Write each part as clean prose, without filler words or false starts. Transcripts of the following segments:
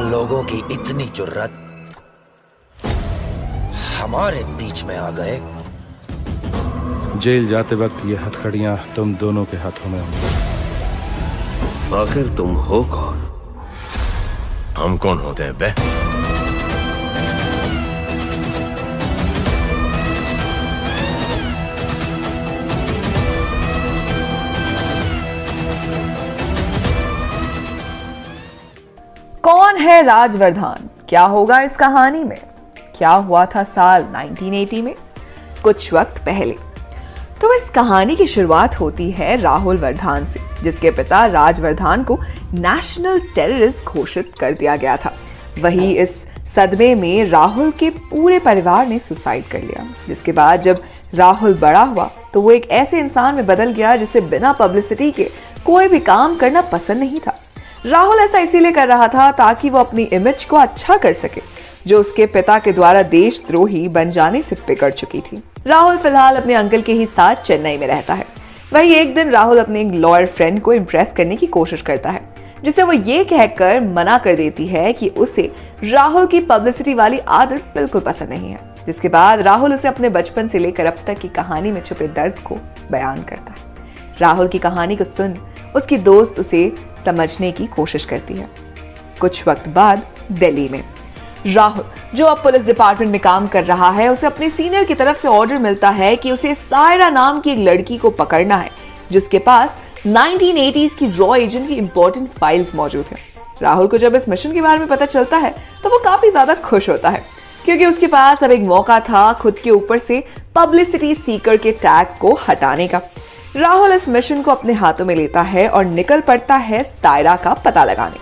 लोगों की इतनी जुर्रत हमारे बीच में आ गए। जेल जाते वक्त ये हथकड़ियां तुम दोनों के हाथों में होंगी। आखिर तुम हो कौन? हम कौन होते हैं बे? कौन है राजवर्धन? क्या होगा इस कहानी में? क्या हुआ था साल 1980 में, कुछ वक्त पहले? तो इस कहानी की शुरुआत होती है राहुल वर्धान से, जिसके पिता राजवर्धन को नेशनल टेररिस्ट घोषित कर दिया गया था। वही इस सदमे में राहुल के पूरे परिवार ने सुसाइड कर लिया। जिसके बाद जब राहुल बड़ा हुआ तो वो एक ऐसे इंसान में बदल गया जिसे बिना पब्लिसिटी के कोई भी काम करना पसंद नहीं था। राहुल ऐसा इसीलिए कर रहा था ताकि वो अपनी इमेज को अच्छा कर सके, जो उसके पिता के द्वारा देशद्रोही बन जाने से बिगड़ चुकी थी। राहुल फिलहाल अपने अंकल के ही साथ चेन्नई में रहता है। वही एक दिन राहुल अपने एक लॉयर फ्रेंड को इम्प्रेस करने की कोशिश करता है, जिसे वो ये कहकर मना कर देती है कि उसे राहुल की पब्लिसिटी वाली आदत बिल्कुल पसंद नहीं है। जिसके बाद राहुल उसे अपने बचपन से लेकर अब तक की कहानी में छुपे दर्द को बयान करता है। राहुल की कहानी को सुन उसकी दोस्त उसे समझने की कोशिश करती है। कुछ वक्त बाद दिल्ली में राहुल, जो अब पुलिस डिपार्टमेंट में काम कर रहा है, उसे अपने सीनियर की तरफ से ऑर्डर मिलता है कि उसे सायरा नाम की एक लड़की को पकड़ना है, जिसके पास 1980s की रॉ एजेंट की इंपॉर्टेंट फाइल्स मौजूद है। राहुल को जब इस मिशन के बारे में पता चलता है तो वो काफी ज्यादा खुश होता है, क्योंकि उसके पास अब एक मौका था खुद के ऊपर से पब्लिसिटी सीकर के टैग को हटाने का। राहुल इस मिशन को अपने हाथों में लेता है और निकल पड़ता है सायरा का पता लगाने।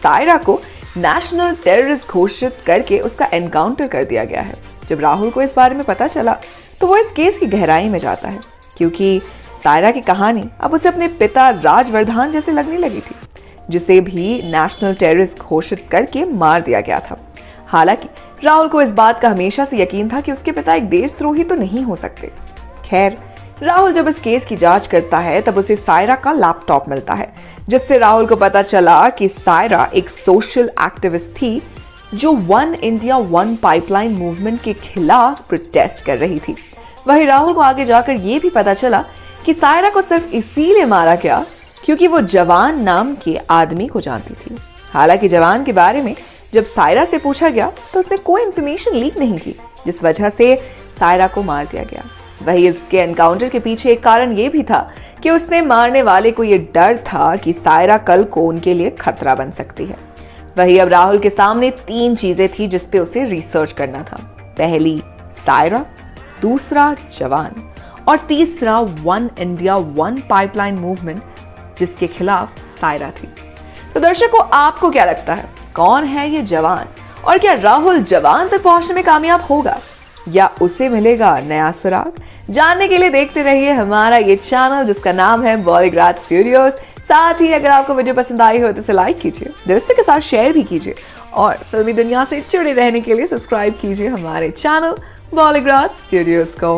सायरा को नेशनल टेररिस्ट घोषित करके उसका एनकाउंटर कर दिया गया है। जब राहुल को इस बारे में पता चला तो वो इस केस की गहराई में जाता है, क्योंकि सायरा की कहानी अब उसे अपने पिता राजवर्धन जैसे लगने लगी थी, जिसे भी नेशनल टेररिस्ट घोषित करके मार दिया गया था। हालांकि राहुल को इस बात का हमेशा से यकीन था कि उसके पिता एक देशद्रोही तो नहीं हो सकते। खैर, राहुल जब इस केस की जांच करता है तब उसे सायरा का लैपटॉप मिलता है, जिससे राहुल को पता चला कि सायरा एक सोशल एक्टिविस्ट थी जो one India one pipeline movement के खिलाफ प्रोटेस्ट कर रही थी। वहीं राहुल को आगे जाकर यह भी पता चला कि सायरा को सिर्फ इसीलिए मारा गया क्योंकि वो जवान नाम के आदमी को जानती थी। हालांकि जवान के बारे में जब सायरा से पूछा गया तो उसने कोई इंफॉर्मेशन लीक नहीं की, जिस वजह से सायरा को मार दिया गया। वही इसके एनकाउंटर के पीछे एक कारण ये भी था कि उसने मारने वाले को ये डर था कि सायरा कल को उनके लिए खतरा बन सकती है। वही अब राहुल के सामने 3 चीजें थी जिस पे उसे रिसर्च करना था। पहली सायरा, दूसरा जवान और तीसरा one India one pipeline movement जिसके खिलाफ सायरा थी। तो दर्शकों, आपको क्या लगता है, कौन है ये जवान, और क्या राहुल जवान तक पहुंचने में कामयाब होगा या उसे मिलेगा नया सुराग? जानने के लिए देखते रहिए हमारा ये चैनल जिसका नाम है बॉलीग्राज स्टूडियोज। साथ ही अगर आपको वीडियो पसंद आई हो तो इसे लाइक कीजिए, दोस्तों के साथ शेयर भी कीजिए और फिल्मी दुनिया से जुड़े रहने के लिए सब्सक्राइब कीजिए हमारे चैनल बॉलीग्राज स्टूडियोज को।